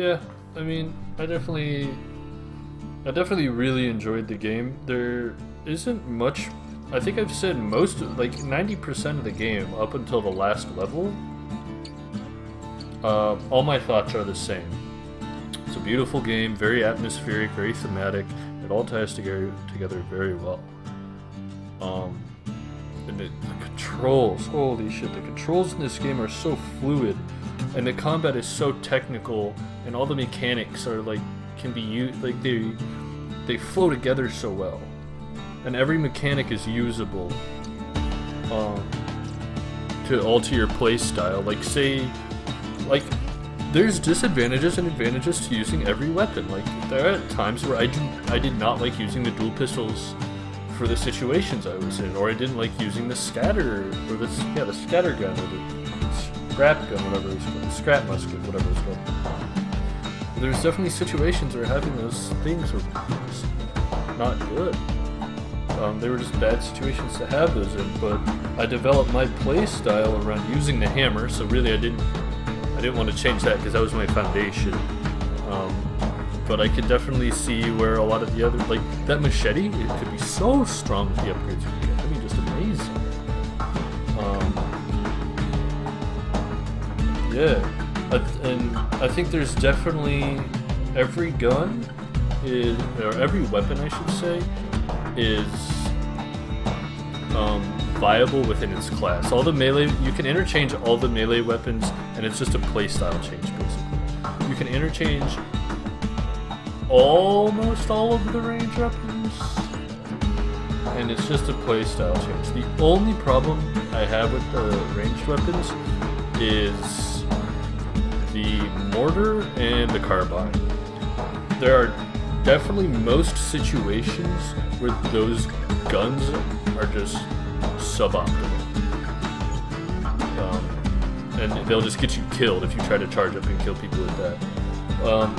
Yeah, I mean, I definitely really enjoyed the game. There isn't much. I think I've said most, like 90% of the game up until the last level. All my thoughts are the same. It's a beautiful game, very atmospheric, very thematic. It all ties together very well. And the controls, holy shit, the controls in this game are so fluid, and the combat is so technical, and all the mechanics are like can be used, like they flow together so well, and every mechanic is usable to alter your play style. Like say, like there's disadvantages and advantages to using every weapon. Like there are times where I did not like using the dual pistols for the situations I was in, or I didn't like using the scatter, or the scatter gun, or the scrap gun, whatever it's called, scrap musket, whatever it's called. There's definitely situations where having those things were just not good. They were just bad situations to have those in, but I developed my play style around using the hammer, so really I didn't want to change that because that was my foundation. But I could definitely see where a lot of the other, like that machete, it could be so strong with the upgrades you get. I mean, just amazing. And I think there's definitely every gun is, or every weapon I should say, is viable within its class. All the melee, you can interchange all the melee weapons, and it's just a playstyle change basically. You can interchange almost all of the range weapons, and it's just a playstyle change. The only problem I have with the ranged weapons is the mortar and the carbine. There are definitely most situations where those guns are just suboptimal. And they'll just get you killed if you try to charge up and kill people with that.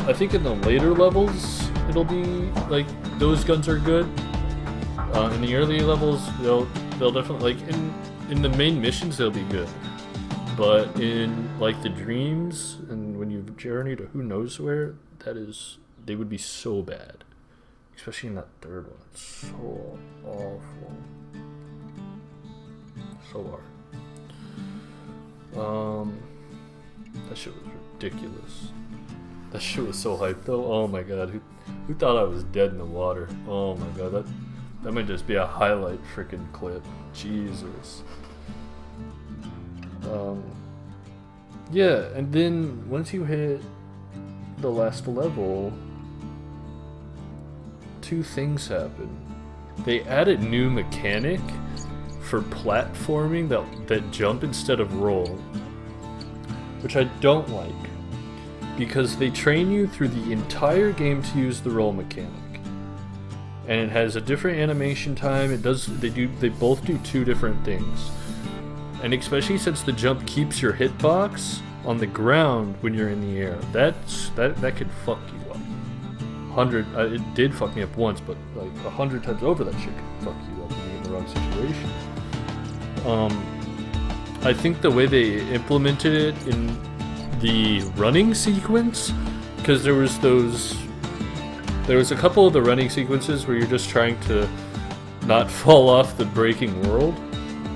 I think in the later levels, it'll be like those guns are good. In the early levels, they'll definitely, like in the main missions, they'll be good. But in like the dreams and when you journey to who knows where, they would be so bad. Especially in that third one, it's so awful, so hard. That shit was ridiculous. That shit was so hyped though. Oh my god, who thought I was dead in the water? Oh my god, that might just be a highlight freaking clip. Jesus. Yeah, and then once you hit the last level, two things happen. They added new mechanic for platforming that jump instead of roll, which I don't like, because they train you through the entire game to use the roll mechanic, and it has a different animation time. They both do two different things, and especially since the jump keeps your hitbox on the ground when you're in the air, that could fuck you up. It did fuck me up once, but like 100 times over, that shit could fuck you up when you're in the wrong situation. I think the way they implemented it in the running sequence, because there was a couple of the running sequences where you're just trying to not fall off the breaking world,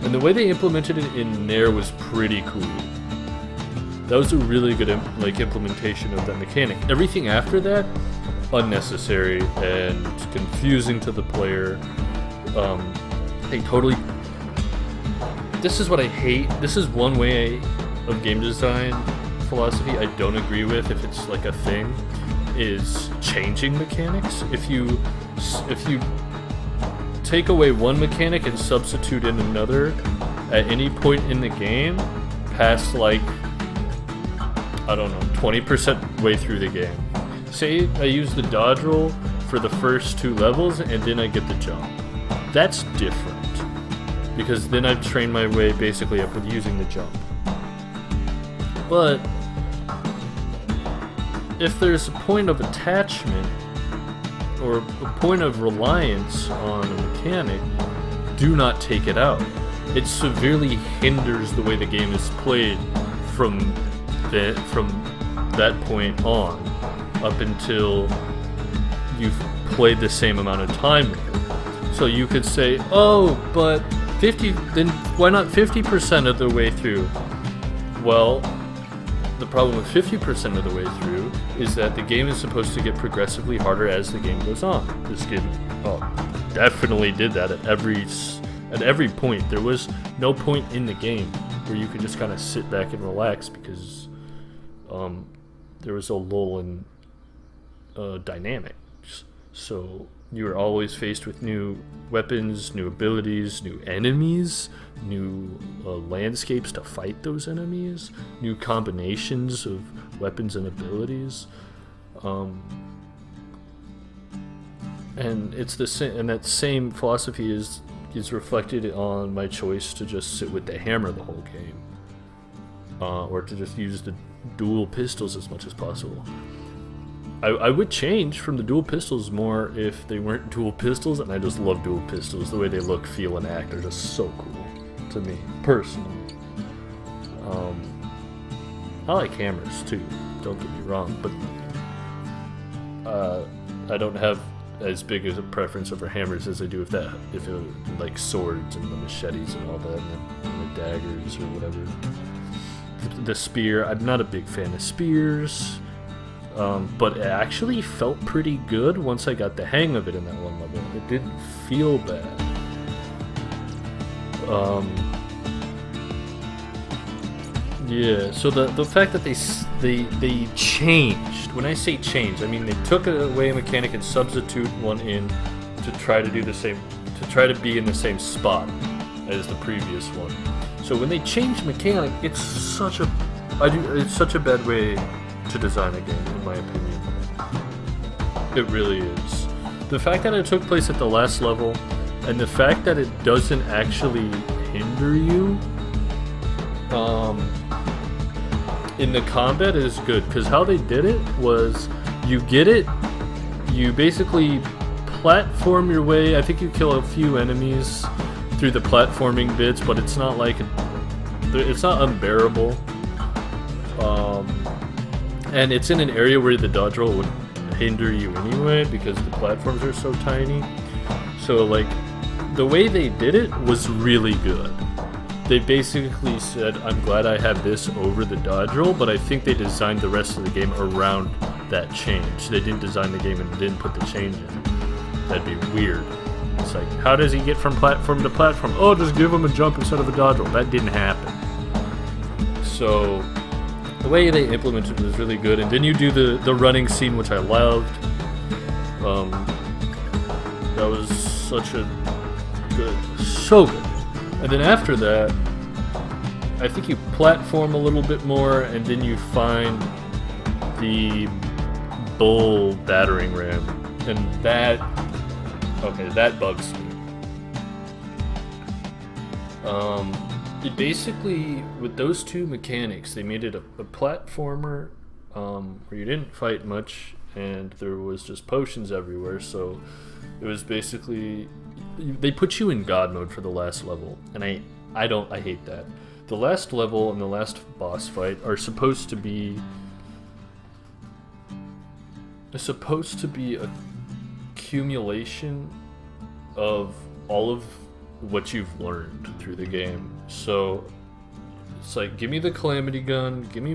and the way they implemented it in there was pretty cool. That was a really good implementation of that mechanic. Everything after that, unnecessary and confusing to the player. This is what I hate. This is one way of game design philosophy I don't agree with, if it's like a thing, is changing mechanics. If you take away one mechanic and substitute in another at any point in the game, past like, I don't know, 20% way through the game. Say I use the dodge roll for the first two levels and then I get the jump. That's different, because then I've trained my way basically up with using the jump. But if there's a point of attachment or a point of reliance on a mechanic, do not take it out. It severely hinders the way the game is played from that point on, up until you've played the same amount of time with it. So you could say, oh, but 50, then why not 50% of the way through? Well, the problem with 50% of the way through is that the game is supposed to get progressively harder as the game goes on. This game definitely did that at every point. There was no point in the game where you could just kind of sit back and relax because there was a lull in dynamics. So you were always faced with new weapons, new abilities, new enemies, new landscapes to fight those enemies, new combinations of weapons and abilities. And it's the same, and that same philosophy is reflected on my choice to just sit with the hammer the whole game, or to just use the dual pistols as much as possible. I would change from the dual pistols more if they weren't dual pistols, and I just love dual pistols. The way they look, feel, and act are just so cool to me, personally. I like hammers too, don't get me wrong, but I don't have as big as a preference over hammers as I do if it like swords and the machetes and all that, and the daggers or whatever. The spear, I'm not a big fan of spears. But it actually felt pretty good once I got the hang of it in that one level. It didn't feel bad. Yeah, so the fact that they changed. When I say change, I mean they took away a mechanic and substitute one in to try to do the same, to try to be in the same spot as the previous one. So when they changed mechanic, it's such a bad way to design a game, in my opinion. It really is. The fact that it took place at the last level, and the fact that it doesn't actually hinder you in the combat is good, because how they did it was you basically platform your way. I think you kill a few enemies through the platforming bits, but it's not unbearable. And it's in an area where the dodge roll would hinder you anyway because the platforms are so tiny. So like, the way they did it was really good. They basically said, I'm glad I have this over the dodge roll, but I think they designed the rest of the game around that change. They didn't design the game and didn't put the change in. That'd be weird. It's like, how does he get from platform to platform? Oh, just give him a jump instead of a dodge roll. That didn't happen. So the way they implemented it was really good, and then you do the running scene, which I loved. That was so good. And then after that, I think you platform a little bit more, and then you find the bull battering ram, and that bugs me. It basically, with those two mechanics, they made it a platformer where you didn't fight much and there was just potions everywhere. So it was basically, they put you in God mode for the last level, and I hate that. The last level and the last boss fight are supposed to be a accumulation of all of what you've learned through the game. So it's like, give me the Calamity gun, give me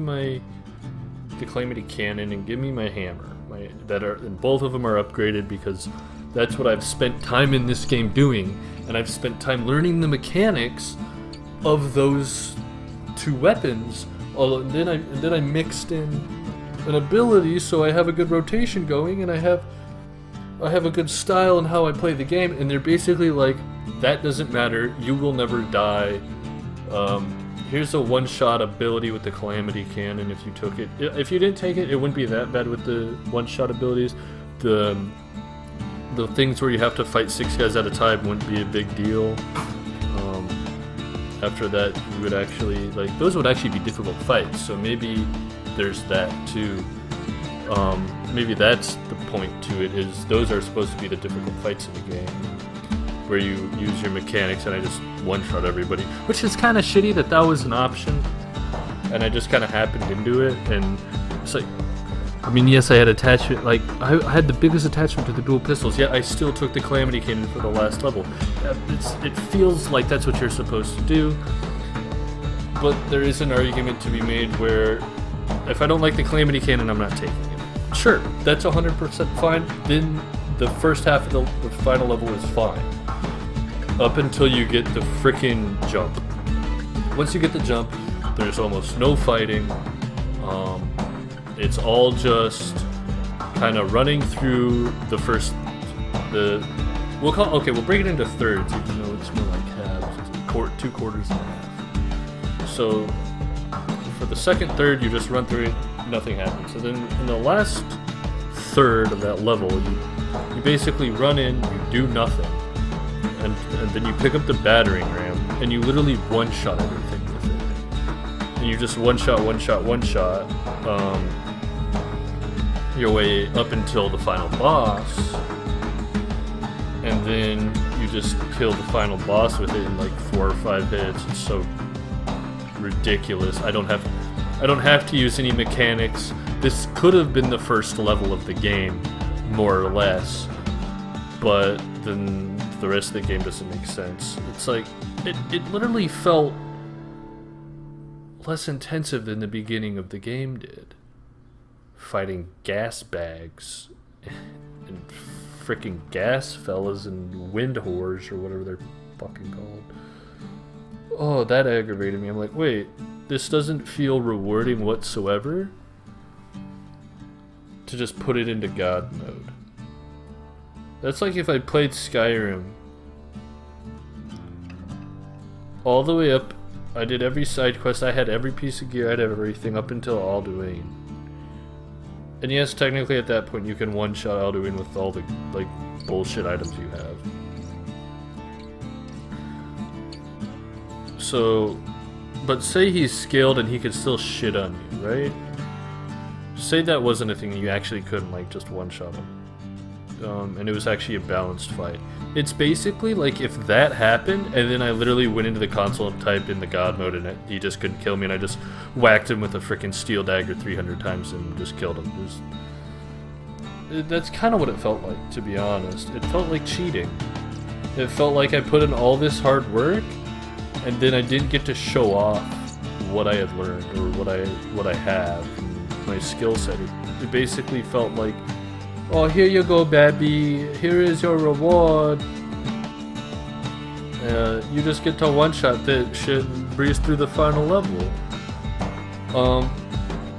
the Calamity cannon, and give me my hammer. And both of them are upgraded because that's what I've spent time in this game doing, and I've spent time learning the mechanics of those two weapons. And then I mixed in an ability, so I have a good rotation going, and I have a good style in how I play the game. And they're basically like, that doesn't matter, you will never die. Here's a one-shot ability with the Calamity Cannon if you took it. If you didn't take it, it wouldn't be that bad with the one-shot abilities. The things where you have to fight 6 guys at a time wouldn't be a big deal. After that, you would actually, those would actually be difficult fights, so maybe there's that too. Maybe that's the point to it, is those are supposed to be the difficult fights in the game, where you use your mechanics and I just one-shot everybody, which is kind of shitty that was an option, and I just kind of happened into it, and It's like, I mean, yes, I had attachment, like, I had the biggest attachment to the dual pistols, yet I still took the Calamity Cannon for the last level. It feels like that's what you're supposed to do, but there is an argument to be made where if I don't like the Calamity Cannon, I'm not taking it. Sure, that's 100% fine, then the first half of the final level is fine. Up until you get the frickin' jump. Once you get the jump, there's almost no fighting. It's all just kind of running through the first, we'll break it into thirds, even though it's more like halves, 2 quarters and a half. So for the second third, you just run through it, nothing happens. So then in the last third of that level, you basically run in, you do nothing, and then you pick up the battering ram, and you literally one-shot everything with it. And you just one-shot your way up until the final boss, and then you just kill the final boss with it in like 4 or 5 hits. It's so ridiculous. I don't have to use any mechanics. This could have been the first level of the game, more or less, but then the rest of the game doesn't make sense. It's like it literally felt less intensive than the beginning of the game did. Fighting gas bags and freaking gas fellas and wind whores or whatever they're fucking called. Oh, that aggravated me. I'm like, wait, this doesn't feel rewarding whatsoever to just put it into God mode. That's like if I played Skyrim all the way up. I did every side quest, I had every piece of gear, I had everything up until Alduin. And yes, technically at that point you can one-shot Alduin with all the, like, bullshit items you have. So, but say he's skilled and he could still shit on you, right? Say that wasn't a thing, you actually couldn't, like, just one-shot him. And it was actually a balanced fight. It's basically like if that happened, and then I literally went into the console and typed in the God mode, and he just couldn't kill me, and I just whacked him with a freaking steel dagger 300 times and just killed him. That's kind of what it felt like, to be honest. It felt like cheating. It felt like I put in all this hard work, and then I didn't get to show off what I had learned or what I have, and my skill set. It basically felt like, oh, here you go, baby. Here is your reward. You just get to one-shot that shit and breeze through the final level.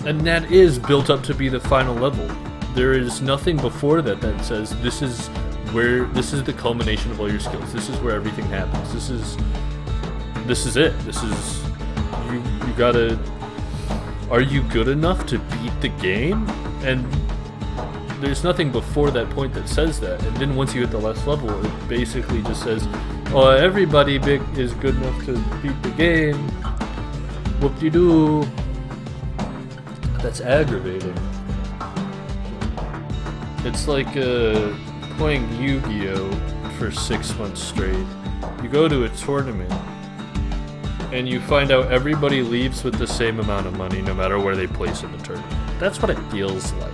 And that is built up to be the final level. There is nothing before that that says this is the culmination of all your skills. This is where everything happens. This is it. This is you gotta. Are you good enough to beat the game? And there's nothing before that point that says that. And then once you hit the last level, it basically just says, oh, everybody is good enough to beat the game. Whoop-de-doo. That's aggravating. It's like playing Yu-Gi-Oh! For 6 months straight. You go to a tournament, and you find out everybody leaves with the same amount of money no matter where they place in the tournament. That's what it feels like.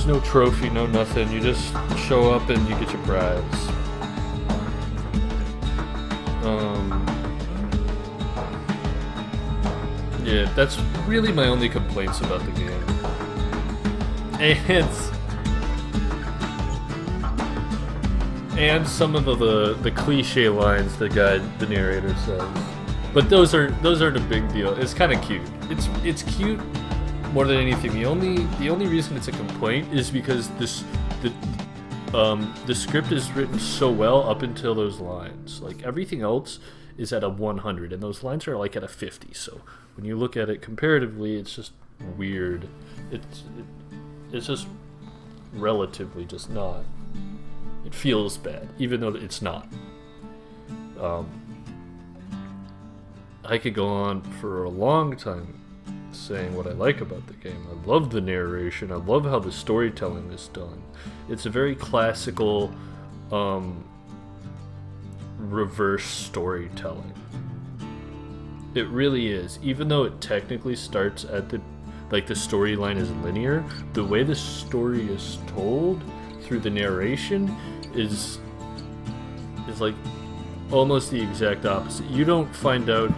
No trophy, no nothing. You just show up and you get your prize. Yeah, that's really my only complaints about the game. And some of the cliche lines the narrator says. But those aren't a big deal. It's kind of cute. It's cute. More than anything, the only reason it's a complaint is because the script is written so well up until those lines. Like everything else is at a 100, and those lines are like at a 50. So when you look at it comparatively, it's just weird. It's just relatively just not. It feels bad, even though it's not. I could go on for a long time saying what I like about the game. I love the narration. I love how the storytelling is done. It's a very classical reverse storytelling. It really is. Even though it technically starts at the storyline is linear, the way the story is told through the narration is like almost the exact opposite. You don't find out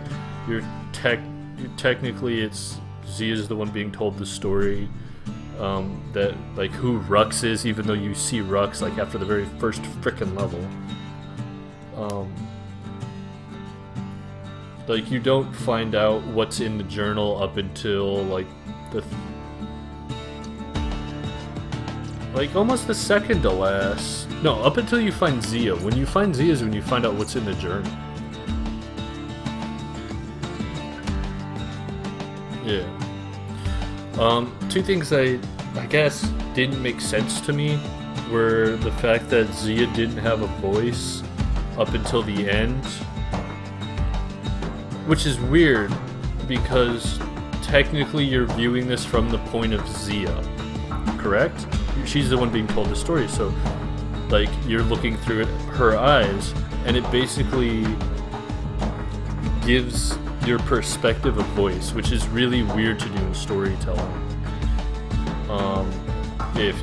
technically it's Z is the one being told the story, that like who Rux is, even though you see Rux like after the very first frickin' level. Like you don't find out what's in the journal up until like almost the second to last. No, up until you find Zia. When you find Zia is when you find out what's in the journal. Yeah. Two things I guess didn't make sense to me were the fact that Zia didn't have a voice up until the end. Which is weird, because technically you're viewing this from the point of Zia, correct? She's the one being told the story, so like you're looking through it, her eyes, and it basically gives your perspective a voice, which is really weird to do in storytelling. If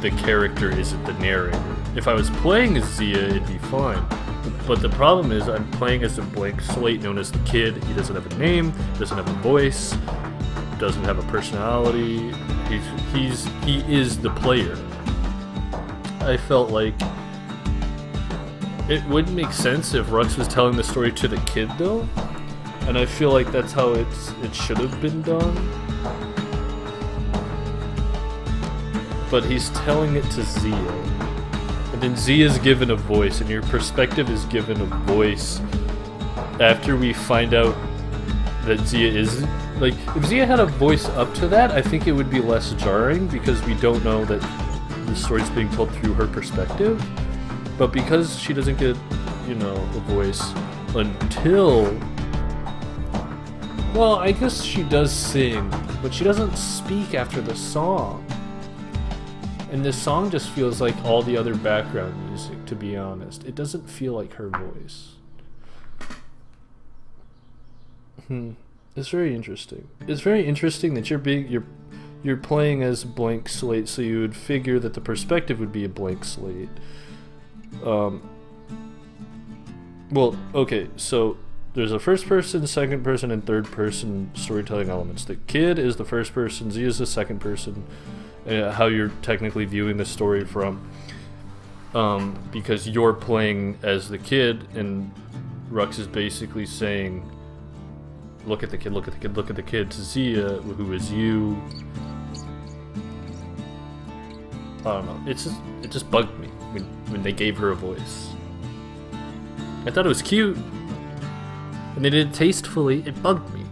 the character isn't the narrator. If I was playing as Zia, it'd be fine. But the problem is I'm playing as a blank slate known as the Kid. He doesn't have a name, doesn't have a voice, doesn't have a personality. He is the player. I felt like it wouldn't make sense if Rux was telling the story to the Kid though, and I feel like that's how it should have been done. But he's telling it to Zia. And then Zia is given a voice, and your perspective is given a voice after we find out that Zia is... Like, if Zia had a voice up to that, I think it would be less jarring, because we don't know that the story's being told through her perspective. But because she doesn't get, a voice until... Well, I guess she does sing, but she doesn't speak after the song. And this song just feels like all the other background music, to be honest. It doesn't feel like her voice. It's very interesting. It's very interesting that you're playing as a blank slate, so you would figure that the perspective would be a blank slate. Well, okay, so there's a first person, second person, and third person storytelling elements. The Kid is the first person, Z is the second person. How you're technically viewing the story from, because you're playing as the Kid, and Rux is basically saying, look at the kid, look at the kid, look at the kid, to Zia, who is you. I don't know, it just bugged me when they gave her a voice. I thought it was cute, and they did it tastefully. It bugged me.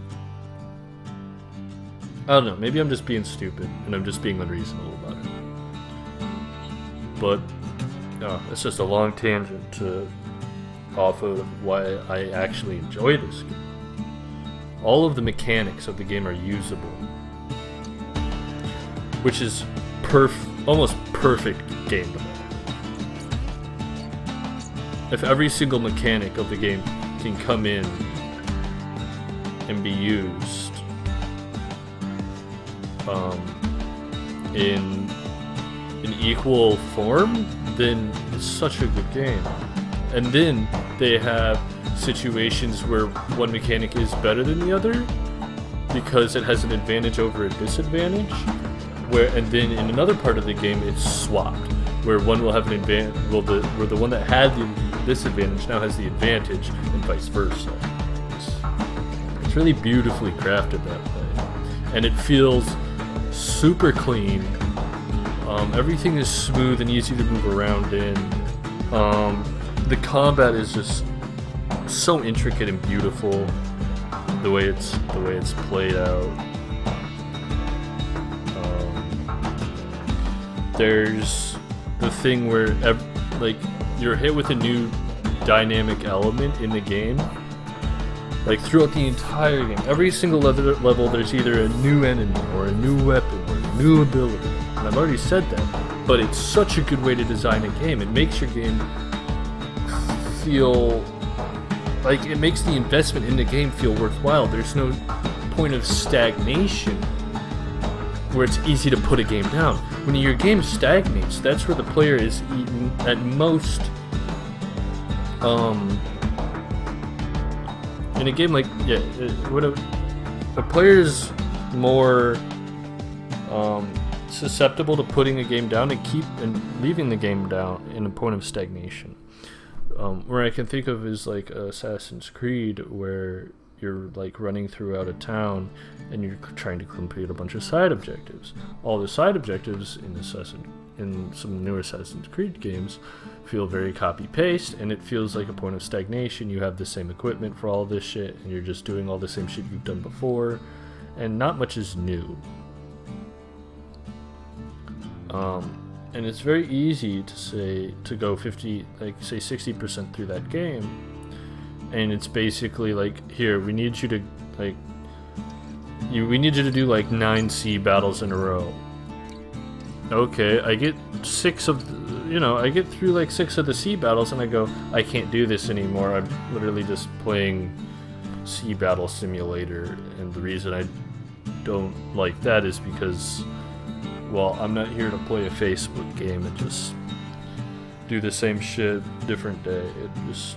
I don't know, maybe I'm just being stupid, and I'm just being unreasonable about it. But, it's just a long tangent off of why I actually enjoy this game. All of the mechanics of the game are usable, which is almost perfect game development. If every single mechanic of the game can come in and be used in an equal form, then it's such a good game. And then they have situations where one mechanic is better than the other because it has an advantage over a disadvantage, and then in another part of the game it's swapped, where one will have an advantage, where the one that had the disadvantage now has the advantage, and vice versa. It's really beautifully crafted that way, and it feels super clean. Everything is smooth and easy to move around in. The combat is just so intricate and beautiful. The way it's played out. There's the thing where you're hit with a new dynamic element in the game. Like throughout the entire game, every single level, there's either a new enemy or a new weapon or a new ability. And I've already said that, but it's such a good way to design a game. It makes your game feel like, it makes the investment in the game feel worthwhile. There's no point of stagnation where it's easy to put a game down. When your game stagnates, that's where the player is eaten at most. In a game like, a player is more susceptible to putting a game down and leaving the game down in a point of stagnation. Where I can think of is like Assassin's Creed, where you're like running throughout a town and you're trying to complete a bunch of side objectives. All the side objectives in some newer Assassin's Creed games feel very copy-paste, and it feels like a point of stagnation. You have the same equipment for all this shit, and you're just doing all the same shit you've done before, and not much is new. And it's very easy to go 60% through that game, and it's basically like, here, we need you to do like 9 sea battles in a row. Okay, I get 6 of I get through like 6 of the sea battles, and I go, I can't do this anymore. I'm literally just playing Sea Battle Simulator, and the reason I don't like that is because, well, I'm not here to play a Facebook game and just do the same shit different day. It's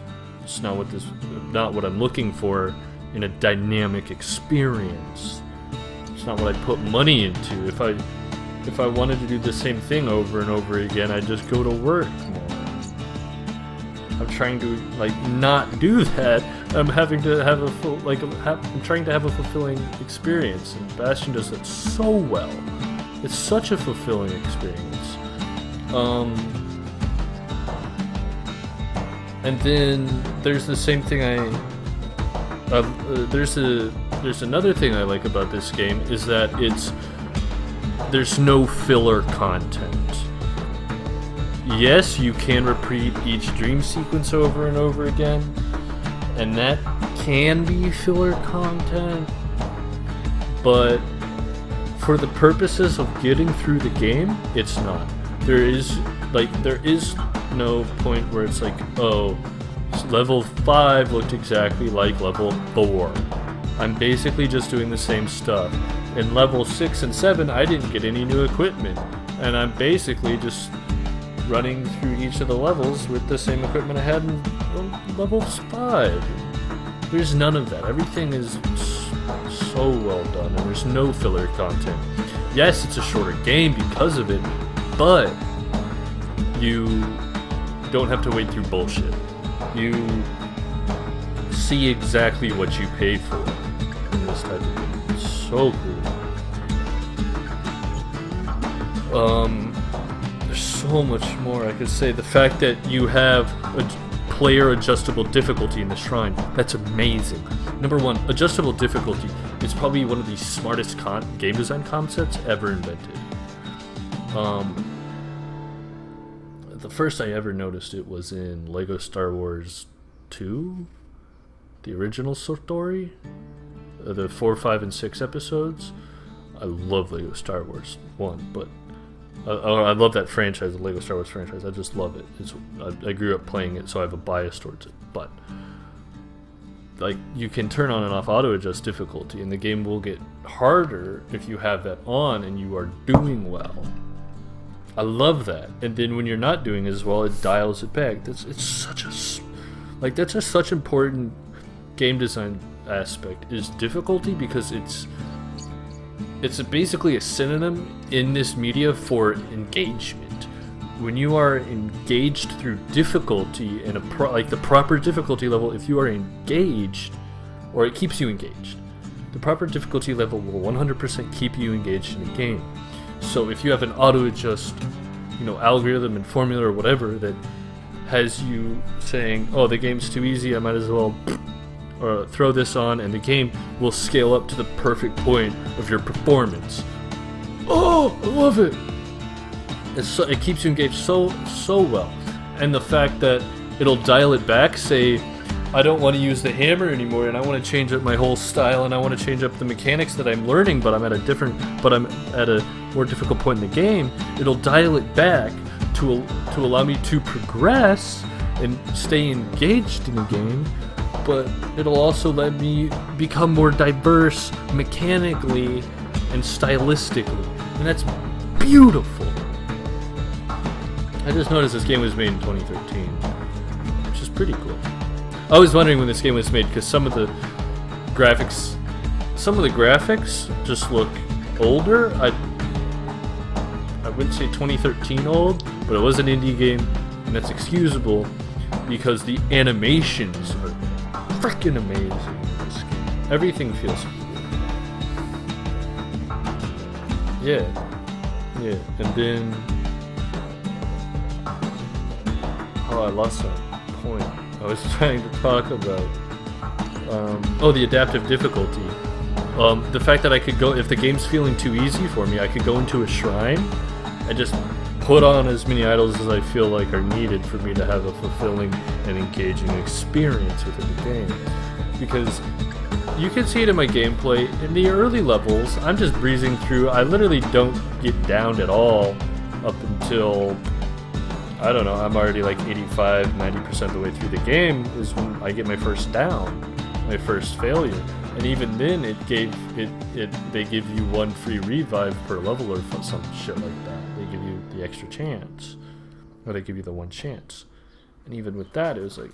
not what I'm looking for in a dynamic experience. It's not what I put money into. If I wanted to do the same thing over and over again, I'd just go to work more. I'm trying to not do that. I'm having to have I'm trying to have a fulfilling experience, and Bastion does that so well. It's such a fulfilling experience. And then there's the same thing there's another thing I like about this game, is that there's no filler content. Yes, you can repeat each dream sequence over and over again, and that can be filler content, but for the purposes of getting through the game, it's not. There is no point where it's like, oh, level 5 looked exactly like level 4. I'm basically just doing the same stuff. In level 6 and 7, I didn't get any new equipment, and I'm basically just running through each of the levels with the same equipment I had in level 5. There's none of that. Everything is so well done, and there's no filler content. Yes, it's a shorter game because of it, but you don't have to wade through bullshit. You see exactly what you paid for in this type of game. It's so cool. There's so much more I could say. The fact that you have a player adjustable difficulty in the shrine, that's amazing. Number one, adjustable difficulty is probably one of the smartest game design concepts ever invented. The first I ever noticed it was in Lego Star Wars 2, the original story, the 4, 5, and 6 episodes. I love Lego Star Wars 1, but I love that franchise, the Lego Star Wars franchise. I just love it. I grew up playing it, so I have a bias towards it. But you can turn on and off auto adjust difficulty, and the game will get harder if you have that on and you are doing well. I love that. And then when you're not doing as well, it dials it back. That's such important game design aspect, is difficulty, because it's basically a synonym in this media for engagement. When you are engaged through difficulty and the proper difficulty level, if you are engaged, or it keeps you engaged, the proper difficulty level will 100% keep you engaged in the game. So if you have an auto adjust, algorithm and formula or whatever that has you saying, oh, the game's too easy, I might as well throw this on, and the game will scale up to the perfect point of your performance. Oh, I love it. It keeps you engaged so well. And the fact that it'll dial it back, say, I don't want to use the hammer anymore, and I want to change up my whole style, and I want to change up the mechanics that I'm learning, but I'm at a more difficult point in the game. It'll dial it back to allow me to progress and stay engaged in the game, but it'll also let me become more diverse mechanically and stylistically, and that's beautiful. I just noticed this game was made in 2013, which is pretty cool. I was wondering when this game was made because some of the graphics just look older. I wouldn't say 2013 old, but it was an indie game, and that's excusable because the animations are freaking amazing in this game. Everything feels good. Yeah, and then I lost that point. I was trying to talk about the adaptive difficulty. The fact that I could go, if the game's feeling too easy for me, I could go into a shrine and just put on as many idols as I feel like are needed for me to have a fulfilling and engaging experience within the game. Because you can see it in my gameplay. In the early levels, I'm just breezing through. I literally don't get downed at all up until, I don't know, I'm already like 85, 90% of the way through the game is when I get my first down, my first failure. And even then, they give you one free revive per level or some shit like that. They give you the extra chance, or they give you the one chance. And even with that, it was like,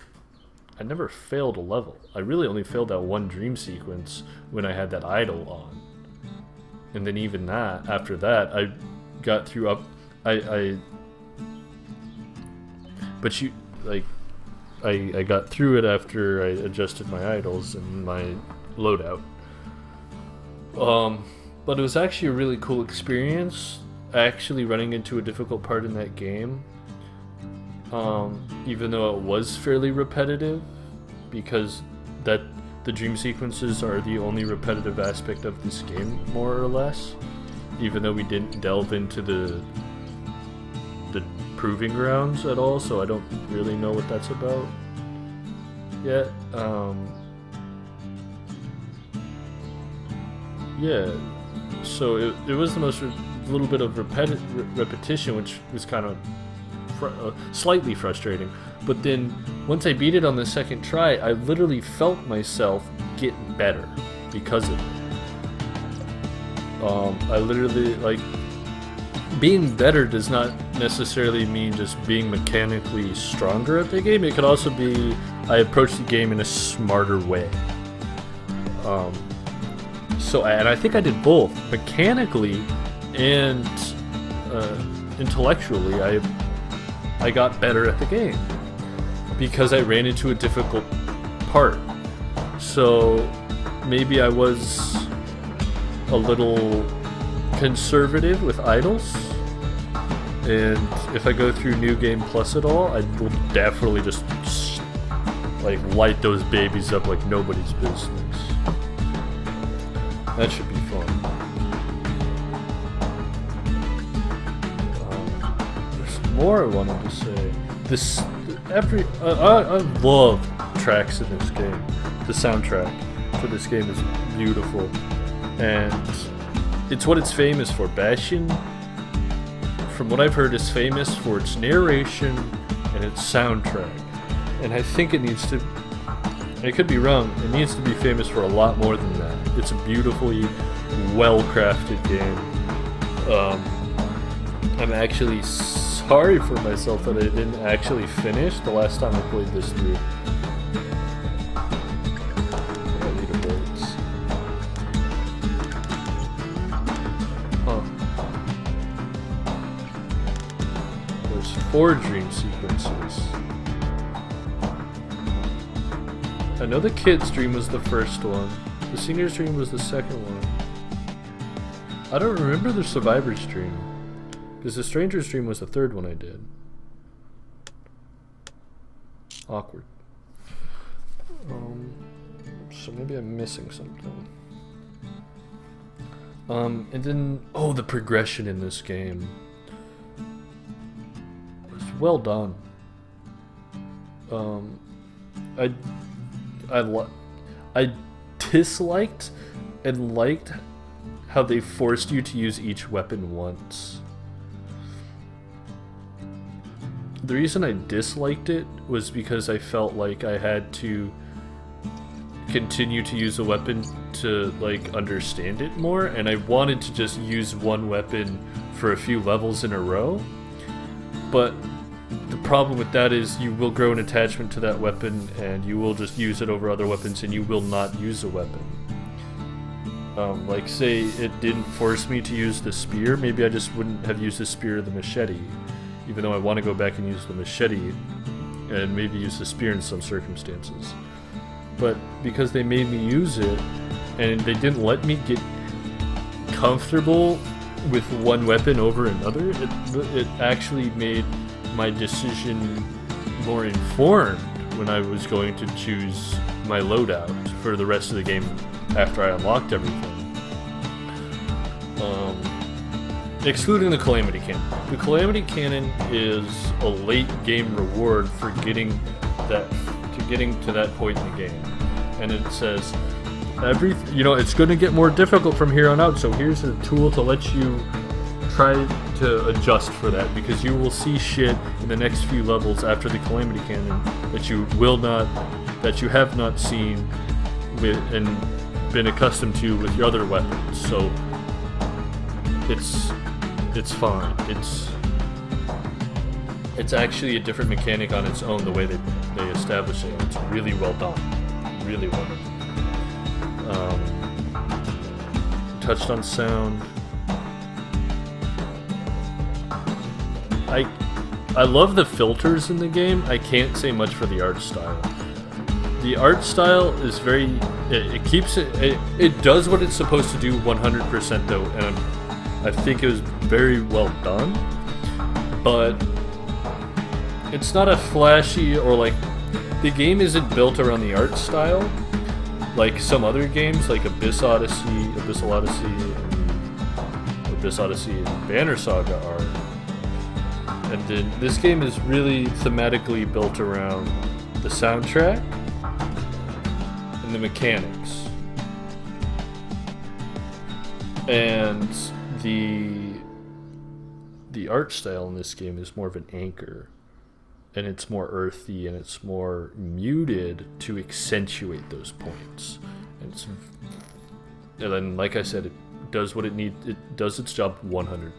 I never failed a level. I really only failed that one dream sequence when I had that idol on. And then even that, after that, I got through up. I got through it after I adjusted my idols and my loadout. But it was actually a really cool experience, actually running into a difficult part in that game. Even though it was fairly repetitive, because the dream sequences are the only repetitive aspect of this game, more or less. Even though we didn't delve into the proving grounds at all, so I don't really know what that's about yet. So it was the most little bit of repetition, which was kind of slightly frustrating. But then once I beat it on the second try, I literally felt myself get better because of it. I literally, like, being better does not necessarily mean just being mechanically stronger at the game. It could also be I approach the game in a smarter way. And I think I did both mechanically and intellectually. I got better at the game because I ran into a difficult part. So maybe I was a little conservative with idols, and if I go through New Game Plus at all, I will definitely just like light those babies up like nobody's business. That should be fun. There's more I wanted to say. I love tracks in this game. The soundtrack for this game is beautiful, and it's what it's famous for. Bastion, from what I've heard, is famous for its narration and its soundtrack. And I think it needs to, I could be wrong, it needs to be famous for a lot more than that. It's a beautifully well-crafted game. I'm actually sorry for myself that I didn't actually finish the last time I played this through. Leaderboards. There's 4 dream sequences. I know the kid's dream was the first one. The senior's dream was the second one. I don't remember the survivor's dream, because the stranger's dream was the third one I did. Awkward. So maybe I'm missing something. And then, the progression in this game was well done. I disliked and liked how they forced you to use each weapon once. The reason I disliked it was because I felt like I had to continue to use a weapon to like understand it more, and I wanted to just use one weapon for a few levels in a row. But the problem with that is you will grow an attachment to that weapon, and you will just use it over other weapons, and you will not use a weapon. Like say it didn't force me to use the spear, maybe I just wouldn't have used the spear or the machete, even though I want to go back and use the machete and maybe use the spear in some circumstances. But because they made me use it, and they didn't let me get comfortable with one weapon over another, it actually made my decision more informed when I was going to choose my loadout for the rest of the game after I unlocked everything. Excluding the Calamity Cannon. The Calamity Cannon is a late game reward for getting to that point in the game. And it says, it's going to get more difficult from here on out, so here's a tool to let you try to adjust for that, because you will see shit in the next few levels after the Calamity Cannon that you have not seen with and been accustomed to with your other weapons. So it's fine. It's actually a different mechanic on its own, the way they establish it. It's really well done. Really well done. Touched on sound. I love the filters in the game. I can't say much for the art style. The art style is very... It does what it's supposed to do 100% though, and I think it was very well done. But it's not a flashy or like... The game isn't built around the art style like some other games, like Abyssal Odyssey, and Banner Saga are. And then this game is really thematically built around the soundtrack and the mechanics. And the art style in this game is more of an anchor. And it's more earthy and it's more muted to accentuate those points. And then, like I said, it does what it needs. It does its job 100%.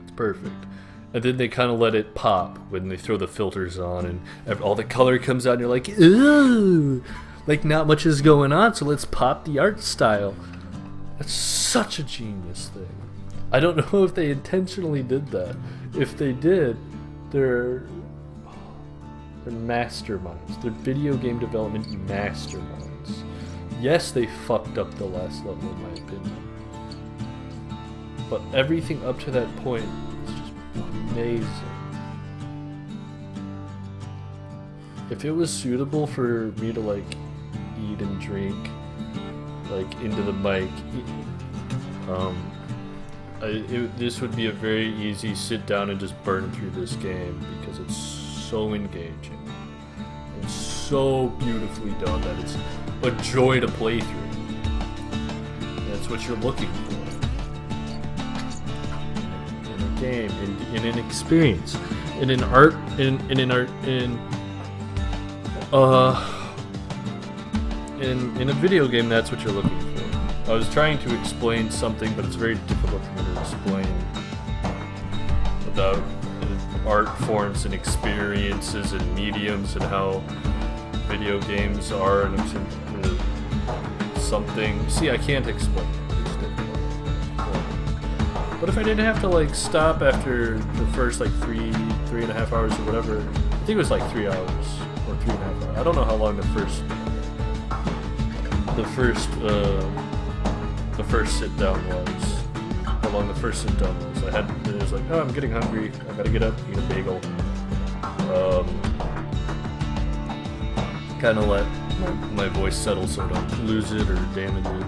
It's perfect. And then they kind of let it pop when they throw the filters on and all the color comes out and you're like, ooh, like not much is going on, so let's pop the art style. That's such a genius thing. I don't know if they intentionally did that. If they did, they're masterminds. They're video game development masterminds. Yes, they fucked up the last level in my opinion. But everything up to that point is just amazing. If it was suitable for me to like eat and drink like into the mic, this would be a very easy sit down and just burn through this game because it's so engaging. It's so beautifully done that it's a joy to play through. That's what you're looking for in a game, in an experience, in a video game. That's what you're looking for. I was trying to explain something, but it's very difficult for me to explain about art forms and experiences and mediums and how video games are and something. See, I can't explain it. It's difficult. But if I didn't have to like stop after the first like 3.5 hours or whatever, I think it was like 3 hours or 3.5 hours. I don't know how long the first sit down was. How long the first sit down was. It was like, oh, I'm getting hungry. I gotta get up, eat a bagel. Kind of let my voice settle so I don't lose it or damage it.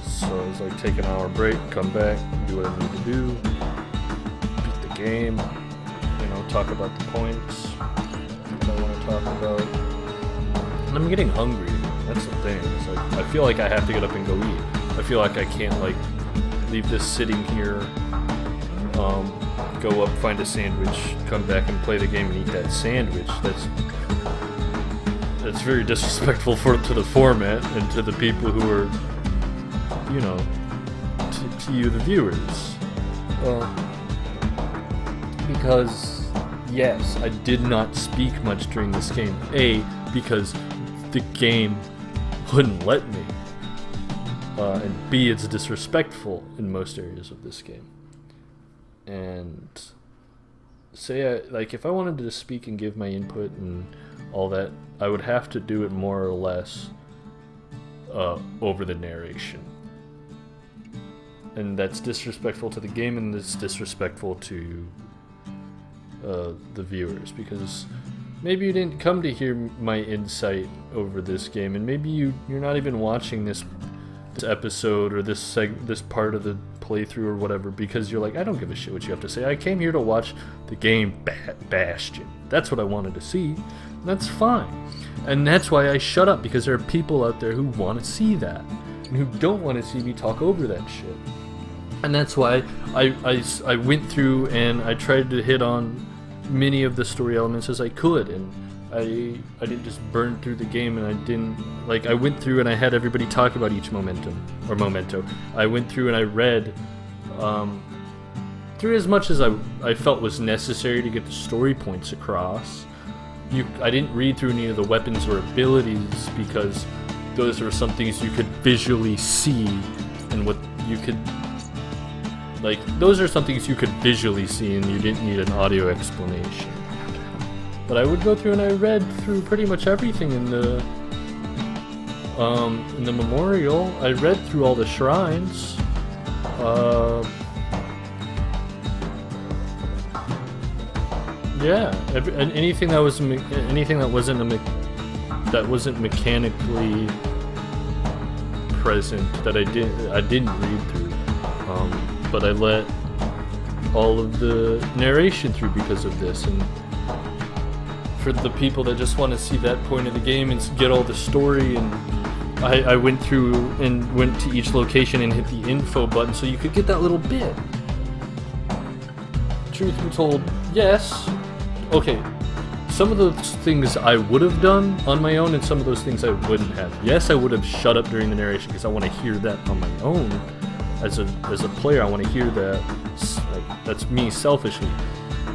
So I was like, take an hour break, come back, do what I need to do, beat the game, talk about the points that I want to talk about. And I'm getting hungry. That's the thing. It's like I feel like I have to get up and go eat. I feel like I can't like leave this sitting here, go up, find a sandwich, come back and play the game and eat that sandwich. it's very disrespectful to the format and to the people who are, you know, to you, the viewers. Because, yes, I did not speak much during this game. A, because the game wouldn't let me. And B, it's disrespectful in most areas of this game. And say, if I wanted to speak and give my input and all that, I would have to do it more or less over the narration. And that's disrespectful to the game, and it's disrespectful to the viewers, because maybe you didn't come to hear my insight over this game, and maybe you're not even watching this episode or this part of the playthrough or whatever because you're like, I don't give a shit what you have to say. I came here to watch the game Bastion. That's what I wanted to see. And that's fine. And that's why I shut up, because there are people out there who want to see that and who don't want to see me talk over that shit. And that's why I went through and I tried to hit on many of the story elements as I could, and I didn't just burn through the game, and I didn't, I went through and I had everybody talk about each memento. I went through and I read through as much as I felt was necessary to get the story points across. I didn't read through any of the weapons or abilities, because those are some things you could visually see, and what you could, those are some things you could visually see, and you didn't need an audio explanation. But I would go through and I read through pretty much everything in the memorial. I read through all the shrines. Yeah, anything that wasn't mechanically present that I didn't read through. But I let all of the narration through because of this, and for the people that just want to see that point of the game and get all the story, and I went through and went to each location and hit the info button so you could get that little bit. Truth be told, yes. Okay, some of those things I would have done on my own, and some of those things I wouldn't have. Yes, I would have shut up during the narration because I want to hear that on my own. As a player, I want to hear that. That's me selfishly.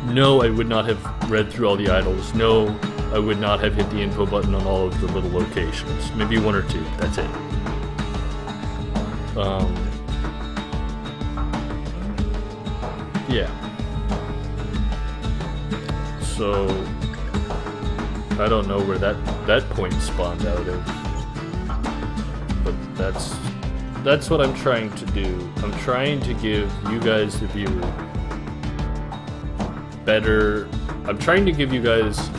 No, I would not have read through all the idols. No, I would not have hit the info button on all of the little locations. Maybe one or two. That's it. Yeah. So I don't know where that point spawned out of. But that's what I'm trying to do. I'm trying to give you guys, the viewer, better. I'm trying to give you guys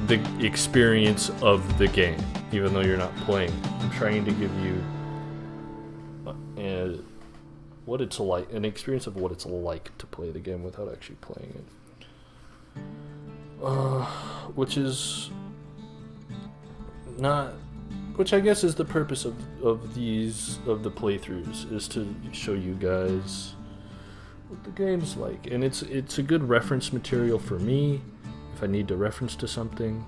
the experience of the game, even though you're not playing. I'm trying to give you what it's like, an experience of what it's like to play the game without actually playing it. Which I guess is the purpose of the playthroughs, is to show you guys what the game's like, and it's a good reference material for me if I need to reference to something.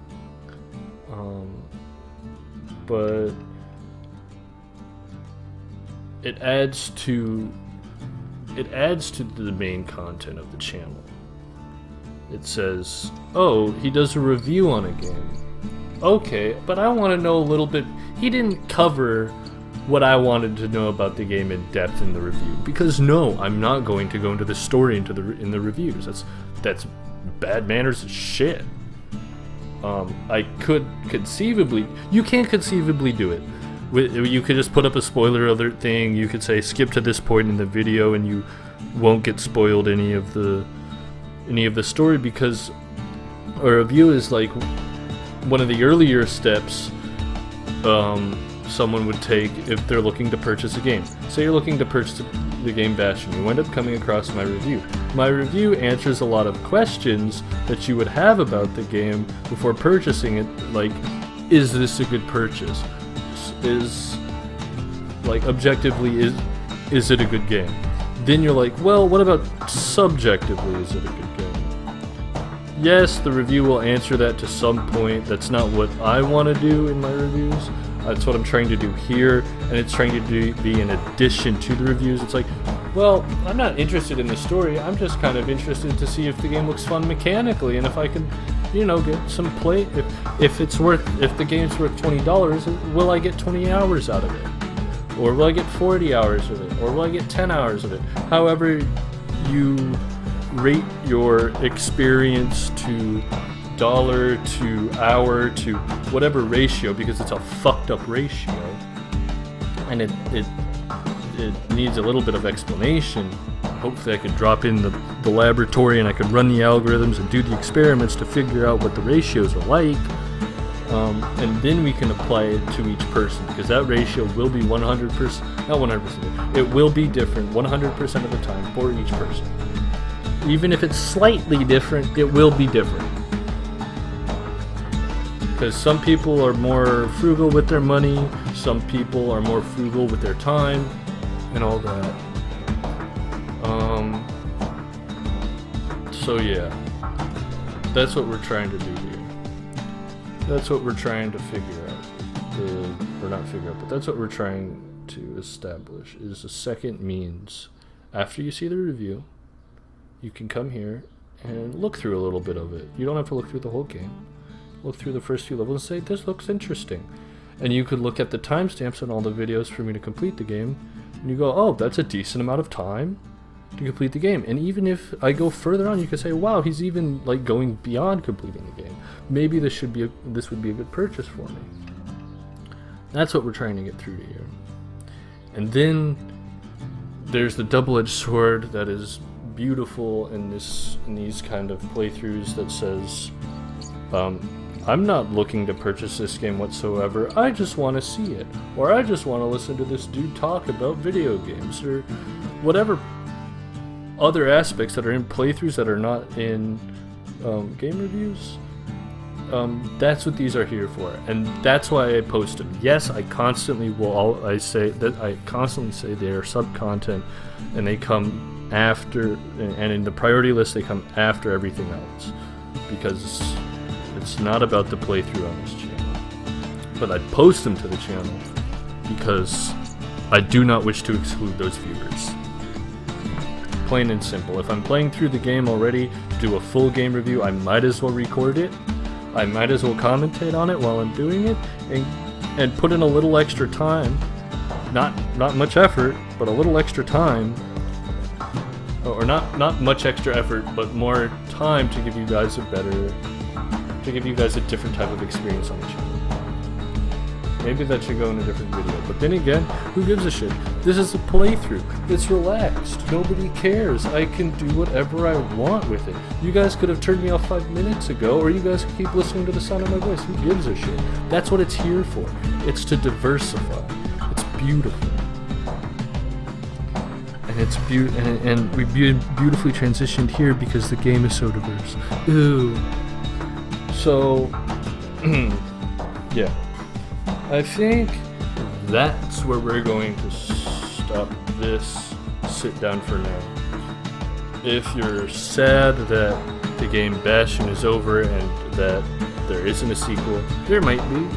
But it adds to the main content of the channel. It says, oh, he does a review on a game. Okay, but I want to know a little bit. He didn't cover what I wanted to know about the game in depth in the review, because no, I'm not going to go into the story in the reviews. That's bad manners as shit. I could conceivably, you can't conceivably do it. You could just put up a spoiler alert thing. You could say skip to this point in the video, and you won't get spoiled any of the story, because a review is like one of the earlier steps someone would take if they're looking to purchase a game. Say you're looking to purchase the game Bastion, you end up coming across my review. My review answers a lot of questions that you would have about the game before purchasing it, like, is this a good purchase? Objectively, is it a good game? Then you're like, well, what about subjectively, is it a good game? Yes, the review will answer that to some point. That's not what I want to do in my reviews. That's what I'm trying to do here, and it's trying to be in addition to the reviews. It's like, well, I'm not interested in the story. I'm just kind of interested to see if the game looks fun mechanically, and if I can, you know, get some play. If the game's worth $20, will I get 20 hours out of it, or will I get 40 hours of it, or will I get 10 hours of it? However you rate your experience to dollar to hour to whatever ratio, because it's a fucked up ratio, and it needs a little bit of explanation. Hopefully I could drop in the laboratory and I could run the algorithms and do the experiments to figure out what the ratios are like, and then we can apply it to each person, because that ratio will be 100%, not 100%, it will be different 100% of the time for each person. Even if it's slightly different, it will be different. Because some people are more frugal with their money, some people are more frugal with their time, and all that. So yeah, that's what we're trying to do here. That's what we're trying to figure out. Or not figure out, but that's what we're trying to establish, is a second means. After you see the review, you can come here and look through a little bit of it. You don't have to look through the whole game. Look through the first few levels and say, this looks interesting. And you could look at the timestamps on all the videos for me to complete the game, and you go, oh, that's a decent amount of time to complete the game. And even if I go further on, you could say, wow, he's even like going beyond completing the game. Maybe this would be a good purchase for me. That's what we're trying to get through to you. And then there's the double-edged sword that is beautiful in these kind of playthroughs that says, I'm not looking to purchase this game whatsoever, I just want to see it, or I just want to listen to this dude talk about video games, or whatever other aspects that are in playthroughs that are not in game reviews. That's what these are here for, and that's why I post them. Yes, I constantly say they are sub-content, and they come after, and in the priority list they come after everything else, because it's not about the playthrough on this channel. But I post them to the channel because I do not wish to exclude those viewers. Plain and simple. If I'm playing through the game already to do a full game review, I might as well record it. I might as well commentate on it while I'm doing it, and put in a little extra time. Not much effort, but a little extra time. Or not much extra effort, but more time to give you guys a different type of experience on the channel. Maybe that should go in a different video. But then again, who gives a shit? This is a playthrough. It's relaxed. Nobody cares. I can do whatever I want with it. You guys could have turned me off 5 minutes ago, or you guys could keep listening to the sound of my voice. Who gives a shit? That's what it's here for. It's to diversify. It's beautiful. And it's and we beautifully transitioned here because the game is so diverse. Ooh. So, yeah. I think that's where we're going to stop this sit down for now. If you're sad that the game Bastion is over and that there isn't a sequel, there might be.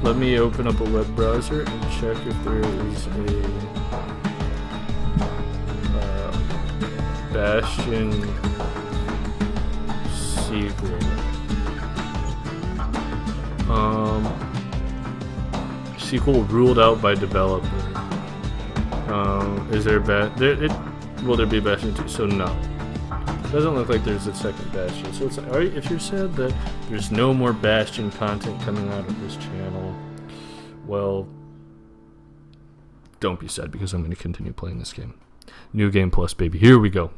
Let me open up a web browser and check if there is a Bastion sequel. Sequel ruled out by developer. Is there will there be a Bastion 2? So no. Doesn't look like there's a second Bastion. So it's like, if you're sad that there's no more Bastion content coming out of this channel, well, don't be sad, because I'm going to continue playing this game. New Game Plus, baby. Here we go.